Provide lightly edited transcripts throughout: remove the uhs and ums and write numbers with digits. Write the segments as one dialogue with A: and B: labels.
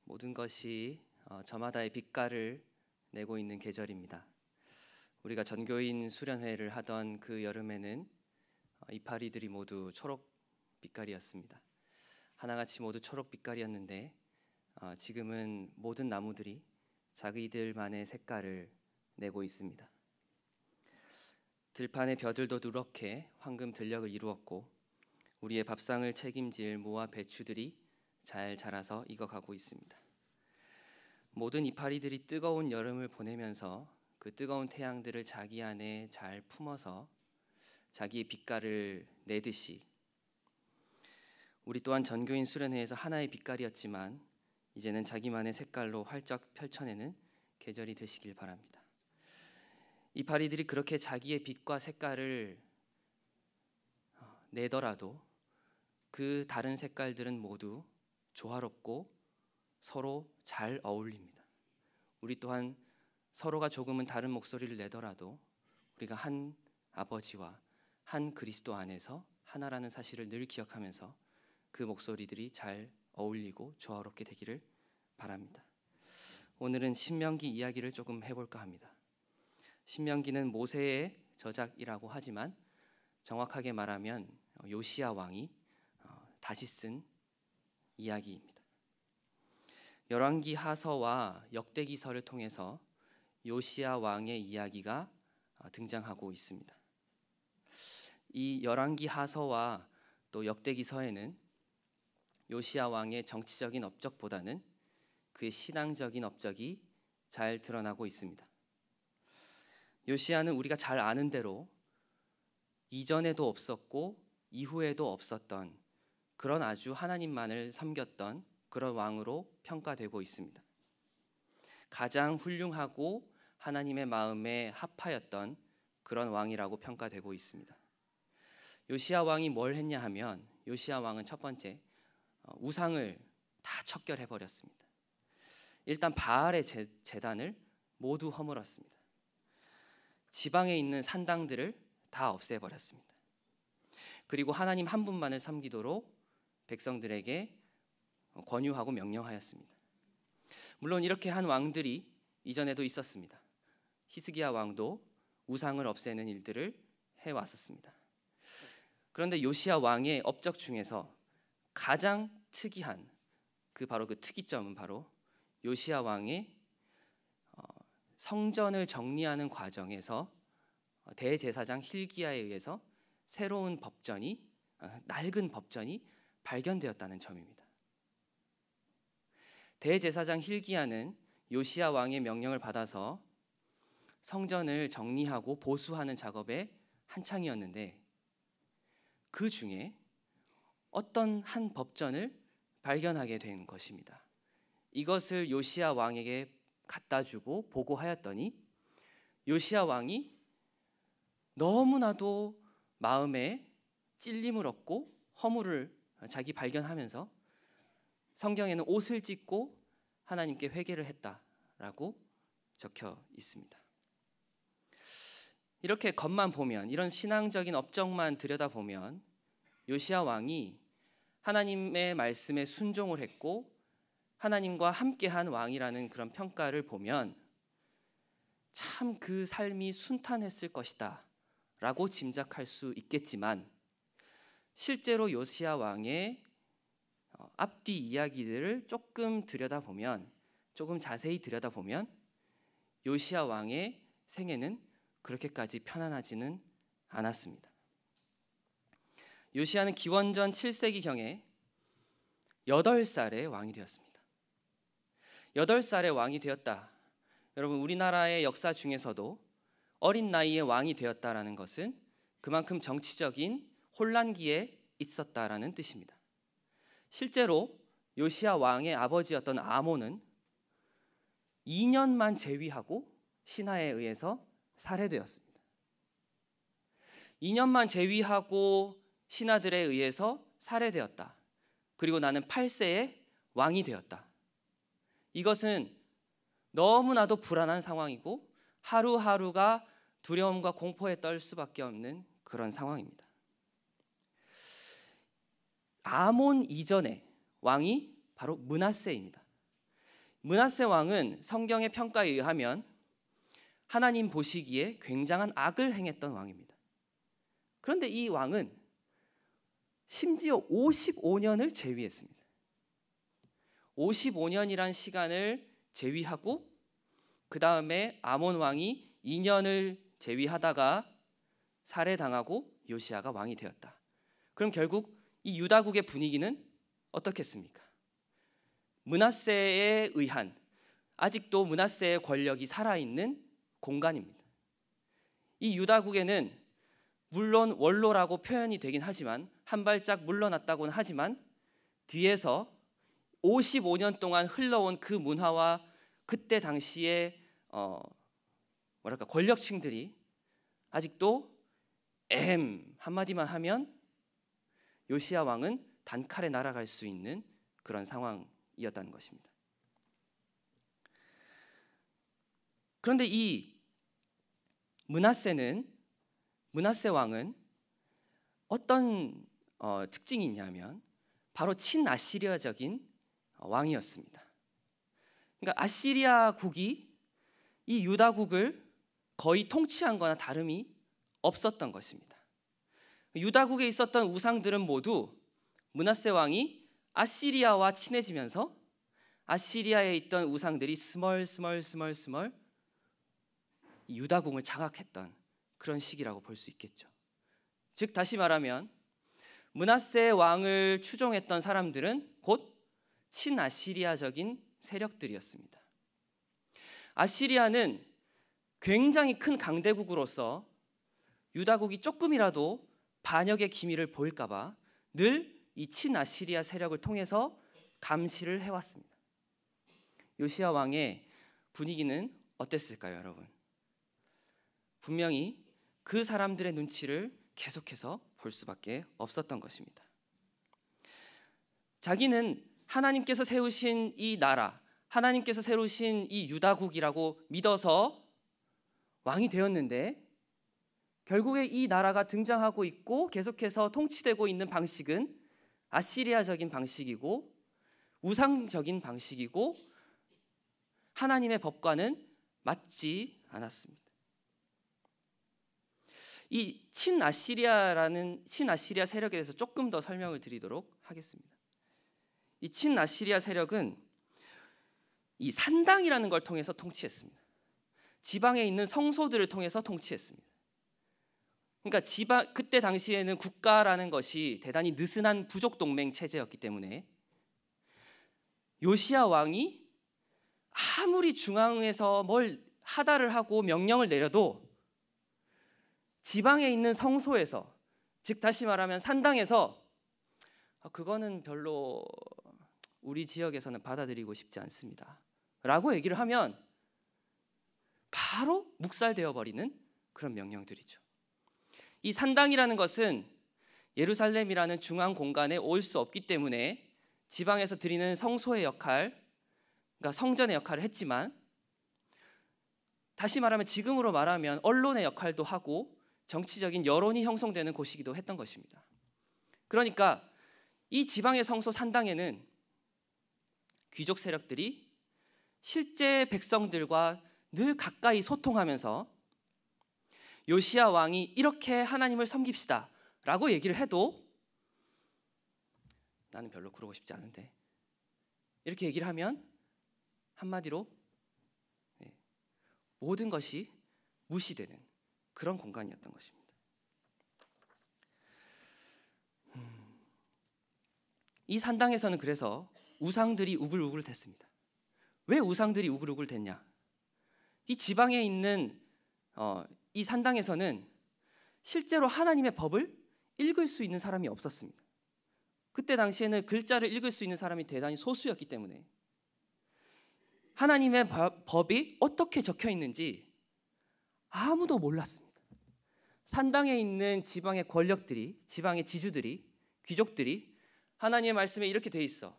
A: 모든 것이 저마다의 빛깔을 내고 있는 계절입니다. 우리가 전교인 수련회를 하던 그 여름에는 이파리들이 모두 초록 빛깔이었습니다. 하나같이 모두 초록 빛깔이었는데 지금은 모든 나무들이 자기들만의 색깔을 내고 있습니다. 들판의 벼들도 누렇게 황금 들녘을 이루었고 우리의 밥상을 책임질 무와 배추들이 잘 자라서 익어가고 있습니다. 모든 이파리들이 뜨거운 여름을 보내면서 그 뜨거운 태양들을 자기 안에 잘 품어서 자기의 빛깔을 내듯이 우리 또한 전교인 수련회에서 하나의 빛깔이었지만 이제는 자기만의 색깔로 활짝 펼쳐내는 계절이 되시길 바랍니다. 이파리들이 그렇게 자기의 빛과 색깔을 내더라도 그 다른 색깔들은 모두 조화롭고 서로 잘 어울립니다. 우리 또한 서로가 조금은 다른 목소리를 내더라도 우리가 한 아버지와 한 그리스도 안에서 하나라는 사실을 늘 기억하면서 그 목소리들이 잘 어울리고 조화롭게 되기를 바랍니다. 오늘은 신명기 이야기를 조금 해볼까 합니다. 신명기는 모세의 저작이라고 하지만 정확하게 말하면 요시야 왕이 다시 쓴 이야기입니다. 열왕기 하서와 역대기서를 통해서 요시야 왕의 이야기가 등장하고 있습니다. 이 열왕기 하서와 또 역대기서에는 요시야 왕의 정치적인 업적보다는 그의 신앙적인 업적이 잘 드러나고 있습니다. 요시야는 우리가 잘 아는 대로 이전에도 없었고 이후에도 없었던 그런 아주 하나님만을 섬겼던 그런 왕으로 평가되고 있습니다. 가장 훌륭하고 하나님의 마음에 합하였던 그런 왕이라고 평가되고 있습니다. 요시야 왕이 뭘 했냐 하면 요시야 왕은 첫 번째 우상을 다 척결해 버렸습니다. 일단 바알의 제단을 모두 허물었습니다. 지방에 있는 산당들을 다 없애버렸습니다. 그리고 하나님 한 분만을 섬기도록 백성들에게 권유하고 명령하였습니다. 물론 이렇게 한 왕들이 이전에도 있었습니다. 히스기야 왕도 우상을 없애는 일들을 해왔었습니다. 그런데 요시야 왕의 업적 중에서 가장 특이한 그 특이점은 바로 요시야 왕의 성전을 정리하는 과정에서 대제사장 hil기야에 의해서 새로운 법전이 낡은 법전이 발견되었다는 점입니다. 대제사장 hil기야는 요시야 왕의 명령을 받아서 성전을 정리하고 보수하는 작업에 한창이었는데 그 중에 어떤 한 법전을 발견하게 된 것입니다. 이것을 요시야 왕에게 갖다 주고 보고하였더니 요시야 왕이 너무나도 마음에 찔림을 얻고 허물을 자기 발견하면서 성경에는 옷을 찢고 하나님께 회개를 했다라고 적혀 있습니다. 이렇게 겉만 보면 이런 신앙적인 업적만 들여다보면 요시야 왕이 하나님의 말씀에 순종을 했고 하나님과 함께한 왕이라는 그런 평가를 보면 참 그 삶이 순탄했을 것이다 라고 짐작할 수 있겠지만 실제로 요시야 왕의 앞뒤 이야기들을 조금 자세히 들여다보면 요시야 왕의 생애는 그렇게까지 편안하지는 않았습니다. 요시야는 기원전 7세기경에 8살에 왕이 되었습니다. 8살에 왕이 되었다. 여러분, 우리나라의 역사 중에서도 어린 나이에 왕이 되었다라는 것은 그만큼 정치적인 혼란기에 있었다라는 뜻입니다. 실제로 요시야 왕의 아버지였던 아몬은 2년만 재위하고 신하에 의해서 살해되었습니다. 2년만 재위하고 신하들에 의해서 살해되었다. 그리고 나는 8세에 왕이 되었다. 이것은 너무나도 불안한 상황이고 하루하루가 두려움과 공포에 떨 수밖에 없는 그런 상황입니다. 아몬 이전에 왕이 바로 므낫세입니다. 므낫세 왕은 성경의 평가에 의하면 하나님 보시기에 굉장한 악을 행했던 왕입니다. 그런데 이 왕은 심지어 55년을 재위했습니다. 55년이란 시간을 재위하고 그 다음에 아몬 왕이 2년을 재위하다가 살해당하고 요시야가 왕이 되었다. 그럼 결국 이 유다국의 분위기는 어떻겠습니까? 므낫세에 의한, 아직도 므낫세의 권력이 살아있는 공간입니다. 이 유다국에는 물론 원로라고 표현이 되긴 하지만, 한 발짝 물러났다고는 하지만, 뒤에서 55년 동안 흘러온 그 문화와 그때 당시에 권력층들이 아직도 한마디만 하면 요시야 왕은 단칼에 날아갈 수 있는 그런 상황이었다는 것입니다. 그런데 이 므낫세 왕은 어떤 특징이 있냐면 바로 친아시리아적인 왕이었습니다. 그러니까 아시리아국이 이 유다국을 거의 통치한 거나 다름이 없었던 것입니다. 유다국에 있었던 우상들은 모두 므낫세 왕이 아시리아와 친해지면서 아시리아에 있던 우상들이 스멀 유다국을 장악했던 그런 시기라고 볼 수 있겠죠. 즉 다시 말하면 므낫세 왕을 추종했던 사람들은 곧 친아시리아적인 세력들이었습니다. 아시리아는 굉장히 큰 강대국으로서 유다국이 조금이라도 반역의 기미를 보일까 봐 늘 이 친아시리아 세력을 통해서 감시를 해왔습니다. 요시야 왕의 분위기는 어땠을까요, 여러분? 분명히 그 사람들의 눈치를 계속해서 볼 수밖에 없었던 것입니다. 자기는 하나님께서 세우신 이 나라, 하나님께서 세우신 이 유다국이라고 믿어서 왕이 되었는데 결국에 이 나라가 등장하고 있고 계속해서 통치되고 있는 방식은 아시리아적인 방식이고 우상적인 방식이고 하나님의 법과는 맞지 않았습니다. 이 친아시리아 세력에 대해서 조금 더 설명을 드리도록 하겠습니다. 이 친아시리아 세력은 이 산당이라는 걸 통해서 통치했습니다. 지방에 있는 성소들을 통해서 통치했습니다. 그러니까 그때 당시에는 국가라는 것이 대단히 느슨한 부족 동맹 체제였기 때문에 요시야 왕이 아무리 중앙에서 뭘 하다를 하고 명령을 내려도 지방에 있는 성소에서, 즉 다시 말하면 산당에서 그거는 별로 우리 지역에서는 받아들이고 싶지 않습니다 라고 얘기를 하면 바로 묵살되어 버리는 그런 명령들이죠. 이 산당이라는 것은 예루살렘이라는 중앙 공간에 올 수 없기 때문에 지방에서 드리는 성소의 역할, 그러니까 성전의 역할을 했지만, 다시 말하면 지금으로 말하면 언론의 역할도 하고 정치적인 여론이 형성되는 곳이기도 했던 것입니다. 그러니까 이 지방의 성소 산당에는 귀족 세력들이 실제 백성들과 늘 가까이 소통하면서 요시야 왕이 이렇게 하나님을 섬깁시다 라고 얘기를 해도 나는 별로 그러고 싶지 않은데 이렇게 얘기를 하면 한마디로 모든 것이 무시되는 그런 공간이었던 것입니다. 이 산당에서는 그래서 우상들이 우글우글 됐습니다. 왜 우상들이 우글우글 됐냐? 이 지방에 있는 이 산당에서는 실제로 하나님의 법을 읽을 수 있는 사람이 없었습니다. 그때 당시에는 글자를 읽을 수 있는 사람이 대단히 소수였기 때문에 하나님의 법이 어떻게 적혀 있는지 아무도 몰랐습니다. 산당에 있는 지방의 권력들이, 지방의 지주들이, 귀족들이 하나님의 말씀에 이렇게 돼 있어.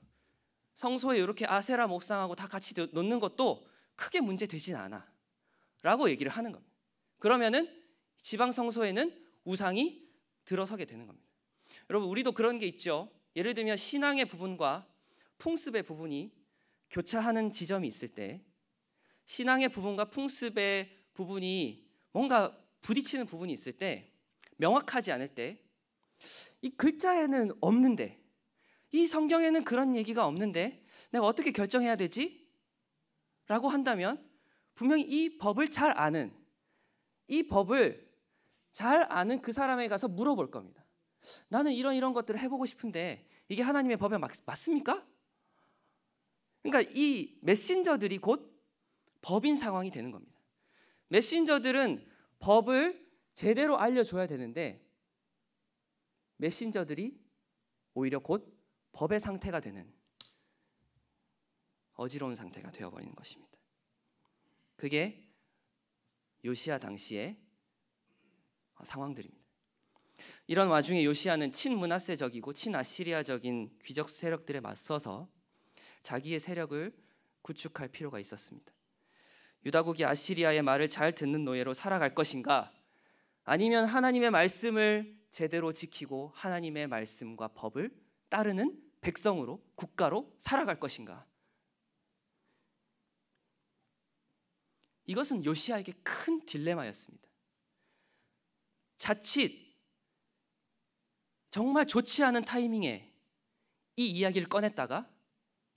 A: 성소에 이렇게 아세라 목상하고 다 같이 놓는 것도 크게 문제 되진 않아 라고 얘기를 하는 겁니다. 그러면은 지방 성소에는 우상이 들어서게 되는 겁니다. 여러분, 우리도 그런 게 있죠. 예를 들면 신앙의 부분과 풍습의 부분이 교차하는 지점이 있을 때, 신앙의 부분과 풍습의 부분이 뭔가 부딪히는 부분이 있을 때, 명확하지 않을 때, 이 글자에는 없는데, 이 성경에는 그런 얘기가 없는데 내가 어떻게 결정해야 되지? 라고 한다면 분명히 이 법을 잘 아는 그 사람에 가서 물어볼 겁니다. 나는 이런 것들을 해보고 싶은데 이게 하나님의 법에 맞습니까? 그러니까 이 메신저들이 곧 법인 상황이 되는 겁니다. 메신저들은 법을 제대로 알려줘야 되는데 메신저들이 오히려 곧 법의 상태가 되는 어지러운 상태가 되어버리는 것입니다. 그게 요시야 당시의 상황들입니다. 이런 와중에 요시야는 친므낫세적이고 친아시리아적인 귀족 세력들에 맞서서 자기의 세력을 구축할 필요가 있었습니다. 유다국이 아시리아의 말을 잘 듣는 노예로 살아갈 것인가, 아니면 하나님의 말씀을 제대로 지키고 하나님의 말씀과 법을 따르는 백성으로, 국가로 살아갈 것인가. 이것은 요시야에게 큰 딜레마였습니다. 자칫 정말 좋지 않은 타이밍에 이 이야기를 꺼냈다가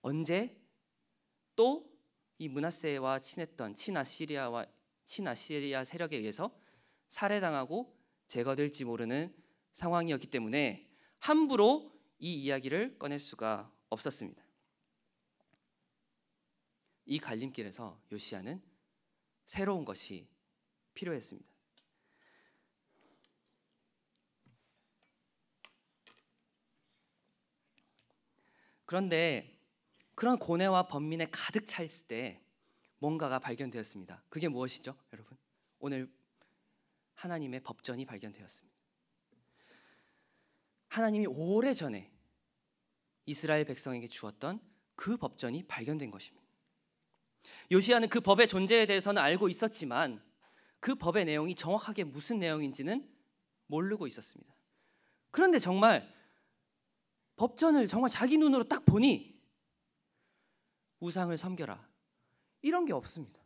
A: 언제 또 이 므낫세와 친했던 친아시리아 세력에 의해서 살해당하고 제거될지 모르는 상황이었기 때문에 함부로 이 이야기를 꺼낼 수가 없었습니다. 이 갈림길에서 요시야는 새로운 것이 필요했습니다. 그런데 그런 고뇌와 번민에 가득 차 있을 때 뭔가가 발견되었습니다. 그게 무엇이죠, 여러분? 오늘 하나님의 법전이 발견되었습니다. 하나님이 오래전에 이스라엘 백성에게 주었던 그 법전이 발견된 것입니다. 요시야는 그 법의 존재에 대해서는 알고 있었지만 그 법의 내용이 정확하게 무슨 내용인지는 모르고 있었습니다. 그런데 정말 법전을 정말 자기 눈으로 딱 보니 우상을 섬겨라, 이런 게 없습니다.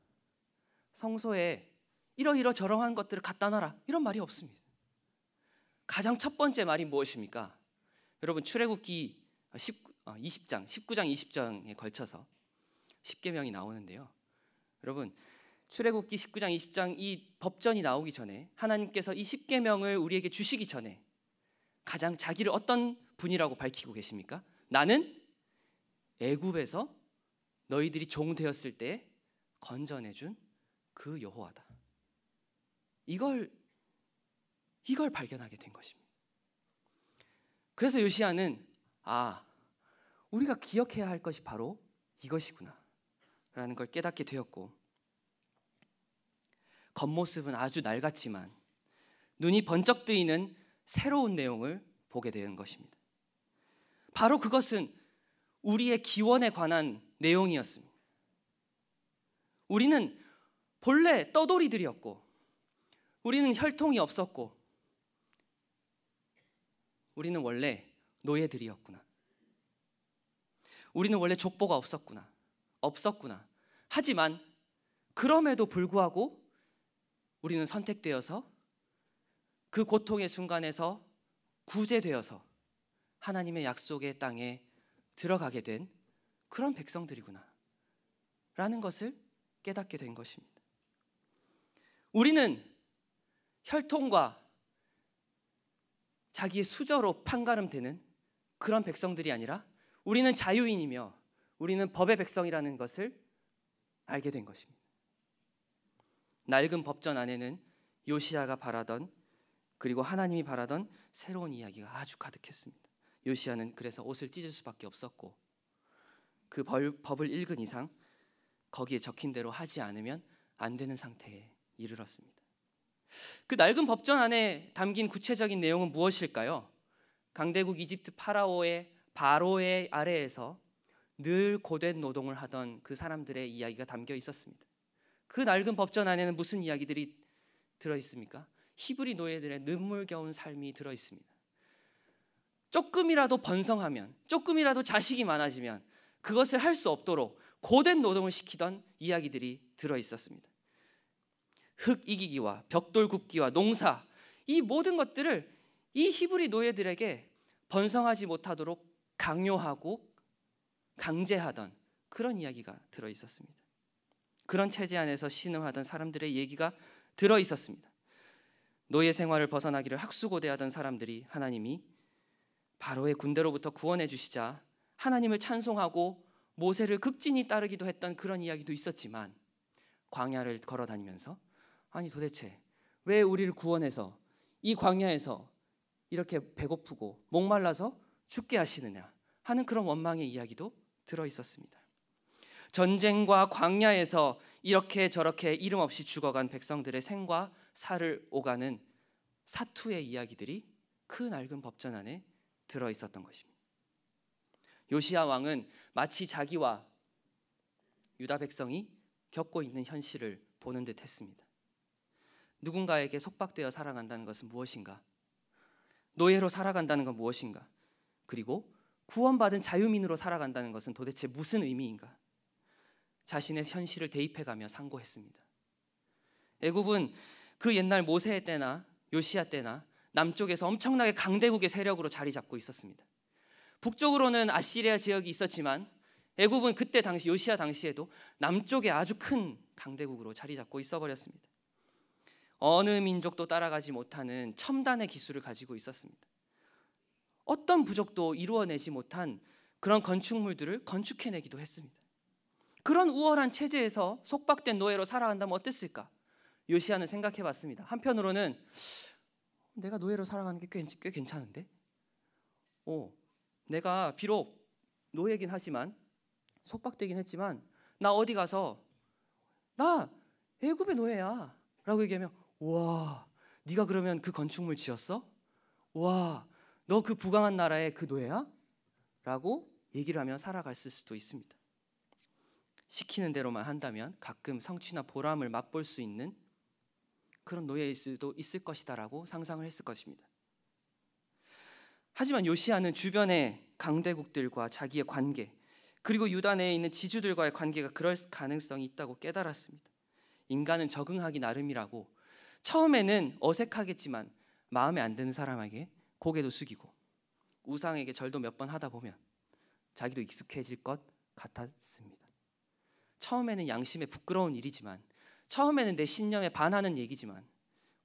A: 성소에 이러저러한 것들을 갖다 놔라, 이런 말이 없습니다. 가장 첫 번째 말이 무엇입니까? 여러분, 출애굽기 19장 20장에 걸쳐서 10계명이 나오는데요. 여러분, 출애굽기 19장 20장 이 법전이 나오기 전에, 하나님께서 이 10계명을 우리에게 주시기 전에 가장 자기를 어떤 분이라고 밝히고 계십니까? 나는 애굽에서 너희들이 종 되었을 때 건져내준 그 여호와다. 이걸 발견하게 된 것입니다. 그래서 요시야는 우리가 기억해야 할 것이 바로 이것이구나 라는 걸 깨닫게 되었고, 겉모습은 아주 낡았지만 눈이 번쩍 뜨이는 새로운 내용을 보게 되는 것입니다. 바로 그것은 우리의 기원에 관한 내용이었습니다. 우리는 본래 떠돌이들이었고, 우리는 혈통이 없었고, 우리는 원래 노예들이었구나. 우리는 원래 족보가 없었구나. 하지만 그럼에도 불구하고 우리는 선택되어서 그 고통의 순간에서 구제되어서 하나님의 약속의 땅에 들어가게 된 그런 백성들이구나 라는 것을 깨닫게 된 것입니다. 우리는 혈통과 자기의 수저로 판가름되는 그런 백성들이 아니라 우리는 자유인이며 우리는 법의 백성이라는 것을 알게 된 것입니다. 낡은 법전 안에는 요시야가 바라던, 그리고 하나님이 바라던 새로운 이야기가 아주 가득했습니다. 요시야는 그래서 옷을 찢을 수밖에 없었고, 그 법을 읽은 이상 거기에 적힌 대로 하지 않으면 안 되는 상태에 이르렀습니다. 그 낡은 법전 안에 담긴 구체적인 내용은 무엇일까요? 강대국 이집트 바로의 아래에서 늘 고된 노동을 하던 그 사람들의 이야기가 담겨 있었습니다. 그 낡은 법전 안에는 무슨 이야기들이 들어있습니까? 히브리 노예들의 눈물겨운 삶이 들어있습니다. 조금이라도 번성하면, 조금이라도 자식이 많아지면 그것을 할 수 없도록 고된 노동을 시키던 이야기들이 들어 있었습니다. 흙 이기기와 벽돌 굽기와 농사, 이 모든 것들을 이 히브리 노예들에게 번성하지 못하도록 강요하고 강제하던 그런 이야기가 들어 있었습니다. 그런 체제 안에서 신음하던 사람들의 얘기가 들어 있었습니다. 노예 생활을 벗어나기를 학수고대하던 사람들이 하나님이 바로의 군대로부터 구원해 주시자 하나님을 찬송하고 모세를 극진히 따르기도 했던 그런 이야기도 있었지만, 광야를 걸어 다니면서 아니 도대체 왜 우리를 구원해서 이 광야에서 이렇게 배고프고 목말라서 죽게 하시느냐 하는 그런 원망의 이야기도 들어 있었습니다. 전쟁과 광야에서 이렇게 저렇게 이름 없이 죽어간 백성들의 생과 살을 오가는 사투의 이야기들이 그 낡은 법전 안에 들어 있었던 것입니다. 요시야 왕은 마치 자기와 유다 백성이 겪고 있는 현실을 보는 듯 했습니다. 누군가에게 속박되어 살아간다는 것은 무엇인가? 노예로 살아간다는 건 무엇인가? 그리고 구원받은 자유민으로 살아간다는 것은 도대체 무슨 의미인가? 자신의 현실을 대입해가며 상고했습니다. 애굽은 그 옛날 모세의 때나 요시야 때나 남쪽에서 엄청나게 강대국의 세력으로 자리 잡고 있었습니다. 북쪽으로는 아시리아 지역이 있었지만 애굽은 그때 당시 요시야 당시에도 남쪽에 아주 큰 강대국으로 자리 잡고 있어버렸습니다. 어느 민족도 따라가지 못하는 첨단의 기술을 가지고 있었습니다. 어떤 부족도 이루어내지 못한 그런 건축물들을 건축해내기도 했습니다. 그런 우월한 체제에서 속박된 노예로 살아간다면 어땠을까? 요시야는 생각해봤습니다. 한편으로는 내가 노예로 살아가는 게 꽤 괜찮은데? 내가 비록 노예긴 하지만 속박되긴 했지만 나 어디 가서 나 애굽의 노예야 라고 얘기하면, 와, 네가 그러면 그 건축물 지었어? 와, 너 그 부강한 나라의 그 노예야? 라고 얘기를 하며 살아갈 수도 있습니다. 시키는 대로만 한다면 가끔 성취나 보람을 맛볼 수 있는 그런 노예일 수도 있을 것이다 라고 상상을 했을 것입니다. 하지만 요시야는 주변의 강대국들과 자기의 관계, 그리고 유다 내에 있는 지주들과의 관계가 그럴 가능성이 있다고 깨달았습니다. 인간은 적응하기 나름이라고 처음에는 어색하겠지만 마음에 안 드는 사람에게 고개도 숙이고 우상에게 절도 몇 번 하다 보면 자기도 익숙해질 것 같았습니다. 처음에는 양심에 부끄러운 일이지만, 처음에는 내 신념에 반하는 얘기지만,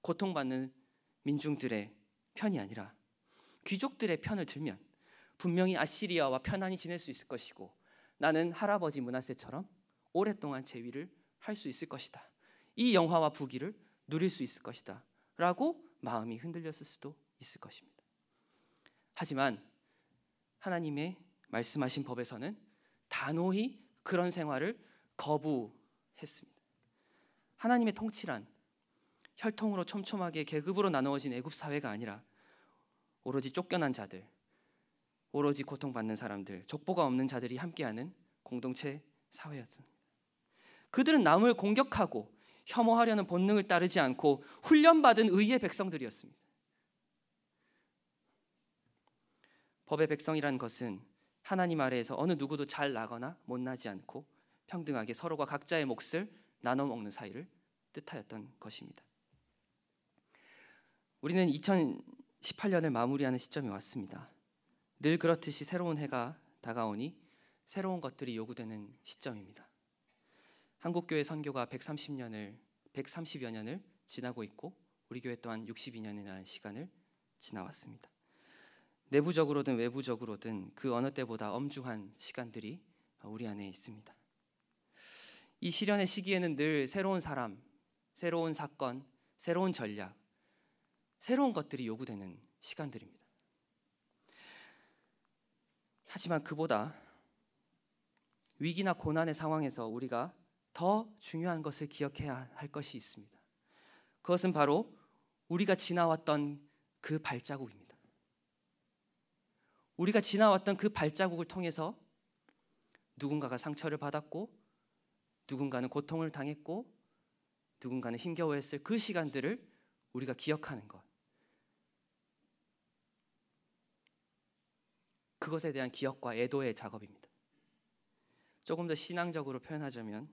A: 고통받는 민중들의 편이 아니라 귀족들의 편을 들면 분명히 아시리아와 편안히 지낼 수 있을 것이고, 나는 할아버지 므낫세처럼 오랫동안 재위를 할 수 있을 것이다, 이 영화와 부귀를 누릴 수 있을 것이다 라고 마음이 흔들렸을 수도 있을 것입니다. 하지만 하나님의 말씀하신 법에서는 단호히 그런 생활을 거부했습니다. 하나님의 통치란 혈통으로 촘촘하게 계급으로 나누어진 애굽 사회가 아니라 오로지 쫓겨난 자들, 오로지 고통받는 사람들, 족보가 없는 자들이 함께하는 공동체 사회였습니다. 그들은 남을 공격하고 혐오하려는 본능을 따르지 않고 훈련받은 의의 백성들이었습니다. 법의 백성이라는 것은 하나님 아래에서 어느 누구도 잘 나거나 못나지 않고 평등하게 서로가 각자의 몫을 나눠 먹는 사이를 뜻하였던 것입니다. 우리는 2018년을 마무리하는 시점이 왔습니다. 늘 그렇듯이 새로운 해가 다가오니 새로운 것들이 요구되는 시점입니다. 한국교회 선교가 130여 년을 지나고 있고 우리 교회 또한 62년이라는 시간을 지나왔습니다. 내부적으로든 외부적으로든 그 어느 때보다 엄중한 시간들이 우리 안에 있습니다. 이 시련의 시기에는 늘 새로운 사람, 새로운 사건, 새로운 전략, 새로운 것들이 요구되는 시간들입니다. 하지만 그보다 위기나 고난의 상황에서 우리가 더 중요한 것을 기억해야 할 것이 있습니다. 그것은 바로 우리가 지나왔던 그 발자국입니다. 우리가 지나왔던 그 발자국을 통해서 누군가가 상처를 받았고, 누군가는 고통을 당했고, 누군가는 힘겨워했을 그 시간들을 우리가 기억하는 것, 그것에 대한 기억과 애도의 작업입니다. 조금 더 신앙적으로 표현하자면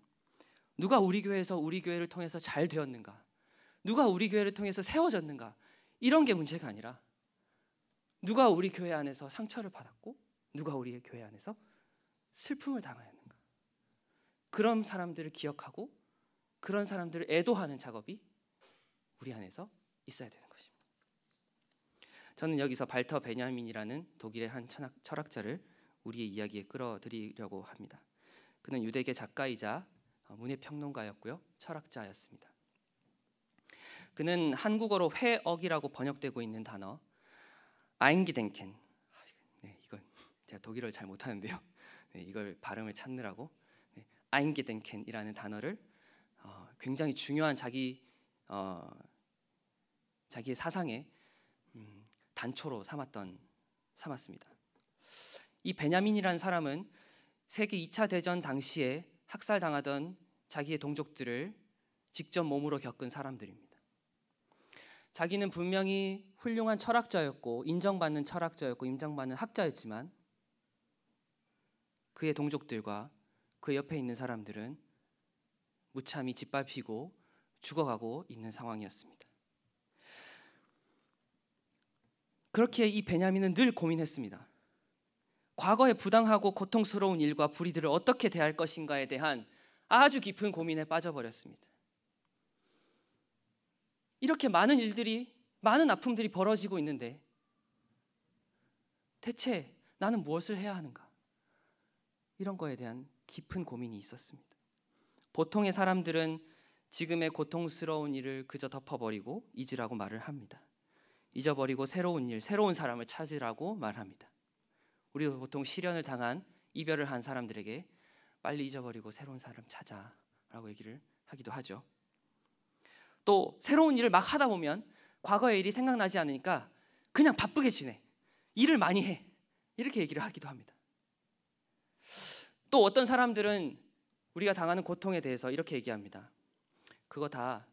A: 누가 우리 교회에서 우리 교회를 통해서 잘 되었는가, 누가 우리 교회를 통해서 세워졌는가, 이런 게 문제가 아니라 누가 우리 교회 안에서 상처를 받았고 누가 우리의 교회 안에서 슬픔을 당하였는가, 그런 사람들을 기억하고 그런 사람들을 애도하는 작업이 우리 안에서 있어야 되는 것입니다. 저는 여기서 발터 베냐민이라는 독일의 한 철학자를 우리의 이야기에 끌어들이려고 합니다. 그는 유대계 작가이자 문예평론가였고요, 철학자였습니다. 그는 한국어로 회억이라고 번역되고 있는 단어 아인기덴켄, 이건 제가 독일어를 잘 못하는데요, 이걸 발음을 찾느라고 아인기덴켄이라는 단어를 굉장히 중요한 자기의 사상의 단초로 삼았습니다. 이 베냐민이라는 사람은 세계 2차 대전 당시에 학살당하던 자기의 동족들을 직접 몸으로 겪은 사람들입니다. 자기는 분명히 훌륭한 철학자였고 인정받는 철학자였고 인정받는 학자였지만 그의 동족들과 그 옆에 있는 사람들은 무참히 짓밟히고 죽어가고 있는 상황이었습니다. 그렇게 이 베냐민은 늘 고민했습니다. 과거의 부당하고 고통스러운 일과 불의들을 어떻게 대할 것인가에 대한 아주 깊은 고민에 빠져버렸습니다. 이렇게 많은 일들이, 많은 아픔들이 벌어지고 있는데 대체 나는 무엇을 해야 하는가? 이런 거에 대한 깊은 고민이 있었습니다. 보통의 사람들은 지금의 고통스러운 일을 그저 덮어버리고 잊으라고 말을 합니다. 잊어버리고 새로운 일, 새로운 사람을 찾으라고 말합니다. 우리도 보통 시련을 당한, 이별을 한 사람들에게 빨리 잊어버리고 새로운 사람 찾아라고 얘기를 하기도 하죠. 또 새로운 일을 막 하다 보면 과거의 일이 생각나지 않으니까 그냥 바쁘게 지내, 일을 많이 해, 이렇게 얘기를 하기도 합니다. 또 어떤 사람들은 우리가 당하는 고통에 대해서 이렇게 얘기합니다. 그거 다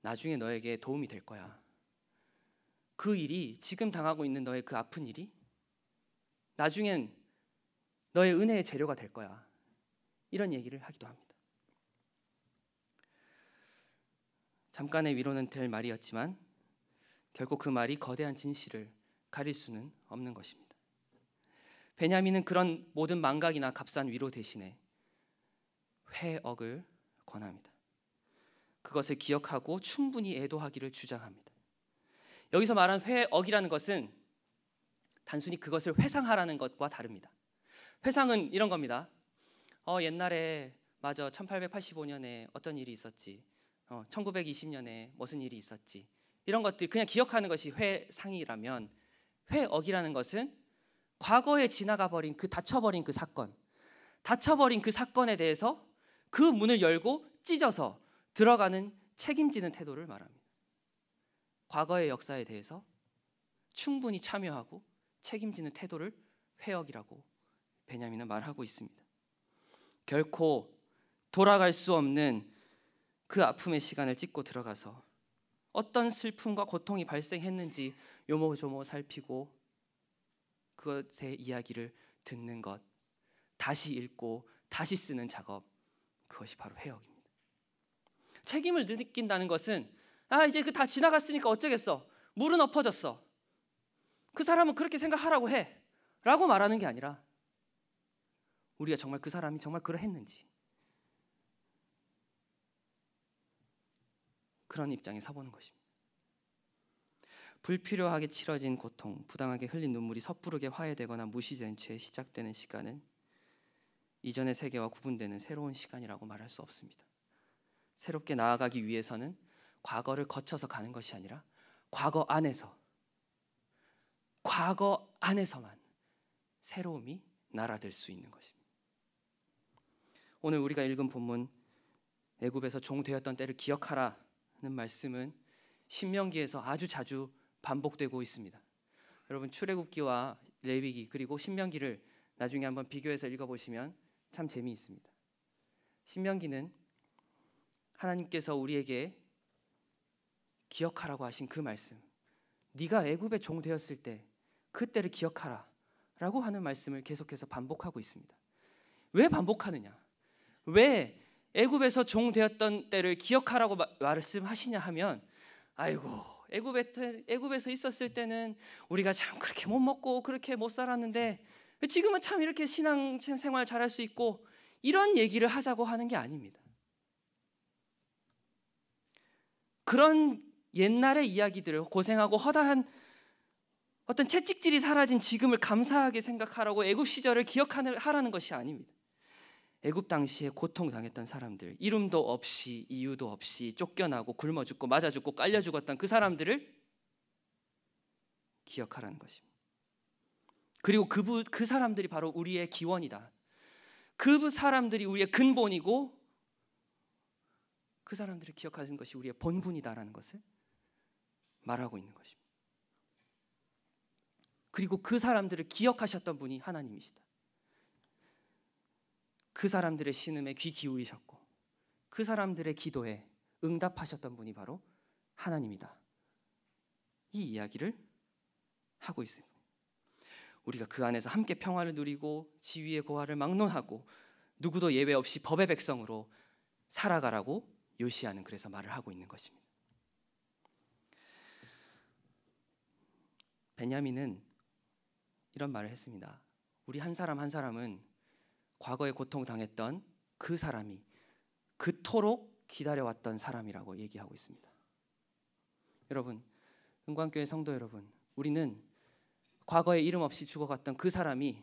A: 나중에 너에게 도움이 될 거야. 그 일이, 지금 당하고 있는 너의 그 아픈 일이 나중엔 너의 은혜의 재료가 될 거야. 이런 얘기를 하기도 합니다. 잠깐의 위로는 될 말이었지만 결국 그 말이 거대한 진실을 가릴 수는 없는 것입니다. 베냐민은 그런 모든 망각이나 값싼 위로 대신에 회억을 권합니다. 그것을 기억하고 충분히 애도하기를 주장합니다. 여기서 말한 회억이라는 것은 단순히 그것을 회상하라는 것과 다릅니다. 회상은 이런 겁니다. 옛날에 맞아 1885년에 어떤 일이 있었지, 1920년에 무슨 일이 있었지, 이런 것들 그냥 기억하는 것이 회상이라면, 회억이라는 것은 과거에 지나가 버린 그 닫혀버린 그 사건, 닫혀버린 그 사건에 대해서 그 문을 열고 찢어서 들어가는 책임지는 태도를 말합니다. 과거의 역사에 대해서 충분히 참여하고 책임지는 태도를 회억이라고 베냐민은 말하고 있습니다. 결코 돌아갈 수 없는 그 아픔의 시간을 찢고 들어가서 어떤 슬픔과 고통이 발생했는지 요모조모 살피고 그것의 이야기를 듣는 것, 다시 읽고 다시 쓰는 작업, 그것이 바로 회억입니다. 책임을 느낀다는 것은 이제 그 다 지나갔으니까 어쩌겠어, 물은 엎어졌어, 그 사람은 그렇게 생각하라고 해 라고 말하는 게 아니라 우리가 정말 그 사람이 정말 그러했는지 그런 입장에 서보는 것입니다. 불필요하게 치러진 고통, 부당하게 흘린 눈물이 섣부르게 화해되거나 무시된 채 시작되는 시간은 이전의 세계와 구분되는 새로운 시간이라고 말할 수 없습니다. 새롭게 나아가기 위해서는 과거를 거쳐서 가는 것이 아니라 과거 안에서만 새로움이 날아들 수 있는 것입니다. 오늘 우리가 읽은 본문 애굽에서 종 되었던 때를 기억하라는 말씀은 신명기에서 아주 자주 반복되고 있습니다. 여러분 출애굽기와 레위기 그리고 신명기를 나중에 한번 비교해서 읽어보시면 참 재미있습니다. 신명기는 하나님께서 우리에게 기억하라고 하신 그 말씀, 네가 애굽의 종 되었을 때 그때를 기억하라 라고 하는 말씀을 계속해서 반복하고 있습니다. 왜 반복하느냐? 왜 애굽에서 종 되었던 때를 기억하라고 말씀하시냐 하면, 아이고, 애굽에서 있었을 때는 우리가 참 그렇게 못 먹고 그렇게 못 살았는데 지금은 참 이렇게 신앙생활 잘할 수 있고, 이런 얘기를 하자고 하는 게 아닙니다. 그런 옛날의 이야기들을, 고생하고 허다한 어떤 채찍질이 사라진 지금을 감사하게 생각하라고 애굽 시절을 기억하라는 것이 아닙니다. 애굽 당시에 고통당했던 사람들, 이름도 없이 이유도 없이 쫓겨나고 굶어 죽고 맞아 죽고 깔려 죽었던 그 사람들을 기억하라는 것입니다. 그리고 그 사람들이 바로 우리의 기원이다. 그 사람들이 우리의 근본이고 그 사람들을 기억하는 것이 우리의 본분이다라는 것을 말하고 있는 것입니다. 그리고 그 사람들을 기억하셨던 분이 하나님이시다. 그 사람들의 신음에 귀 기울이셨고 그 사람들의 기도에 응답하셨던 분이 바로 하나님이다. 이 이야기를 하고 있습니다. 우리가 그 안에서 함께 평화를 누리고 지위의 고하를 막론하고 누구도 예외 없이 법의 백성으로 살아가라고 요시야는 그래서 말을 하고 있는 것입니다. 베냐민은 이런 말을 했습니다. 우리 한 사람 한 사람은 과거에 고통당했던 그 사람이 그토록 기다려왔던 사람이라고 얘기하고 있습니다. 여러분, 은광교회 성도 여러분, 우리는 과거에 이름 없이 죽어갔던 그 사람이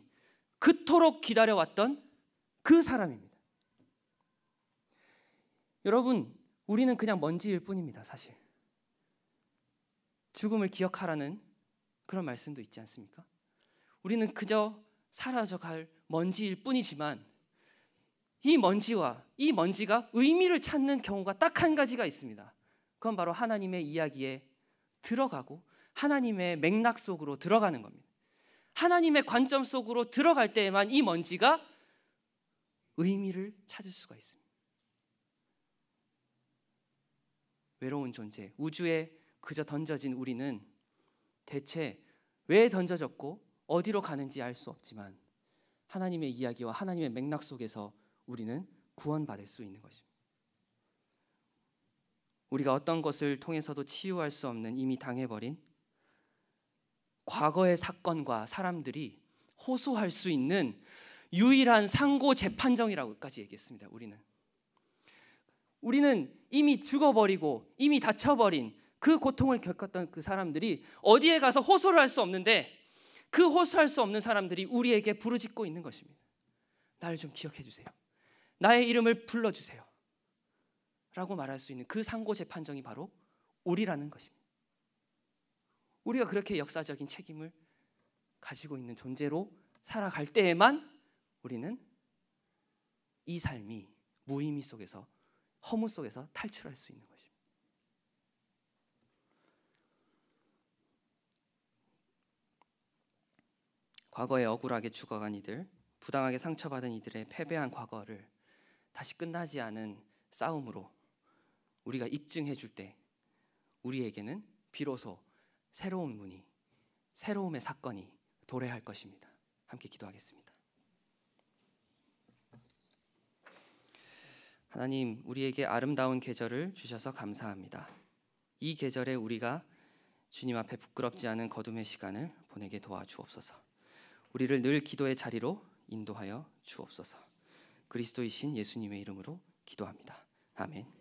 A: 그토록 기다려왔던 그 사람입니다. 여러분, 우리는 그냥 먼지일 뿐입니다. 사실 죽음을 기억하라는 그런 말씀도 있지 않습니까? 우리는 그저 사라져갈 먼지일 뿐이지만 이 먼지가 의미를 찾는 경우가 딱 한 가지가 있습니다. 그건 바로 하나님의 이야기에 들어가고 하나님의 맥락 속으로 들어가는 겁니다. 하나님의 관점 속으로 들어갈 때에만 이 먼지가 의미를 찾을 수가 있습니다. 외로운 존재, 우주에 그저 던져진 우리는 대체 왜 던져졌고 어디로 가는지 알 수 없지만 하나님의 이야기와 하나님의 맥락 속에서 우리는 구원받을 수 있는 것입니다. 우리가 어떤 것을 통해서도 치유할 수 없는 이미 당해버린 과거의 사건과 사람들이 호소할 수 있는 유일한 상고 재판정이라고까지 얘기했습니다. 우리는 이미 죽어버리고 이미 다쳐버린 그 고통을 겪었던 그 사람들이 어디에 가서 호소를 할 수 없는데 그 호소할 수 없는 사람들이 우리에게 부르짖고 있는 것입니다. 나를 좀 기억해 주세요. 나의 이름을 불러주세요. 라고 말할 수 있는 그 상고 재판정이 바로 우리라는 것입니다. 우리가 그렇게 역사적인 책임을 가지고 있는 존재로 살아갈 때에만 우리는 이 삶이 무의미 속에서, 허무 속에서 탈출할 수 있는 것입니다. 과거에 억울하게 죽어간 이들, 부당하게 상처받은 이들의 패배한 과거를 다시 끝나지 않은 싸움으로 우리가 입증해 줄 때 우리에게는 비로소 새로운 문이, 새로움의 사건이 도래할 것입니다. 함께 기도하겠습니다. 하나님, 우리에게 아름다운 계절을 주셔서 감사합니다. 이 계절에 우리가 주님 앞에 부끄럽지 않은 거듭의 시간을 보내게 도와주옵소서. 우리를 늘 기도의 자리로 인도하여 주옵소서. 그리스도이신 예수님의 이름으로 기도합니다. 아멘.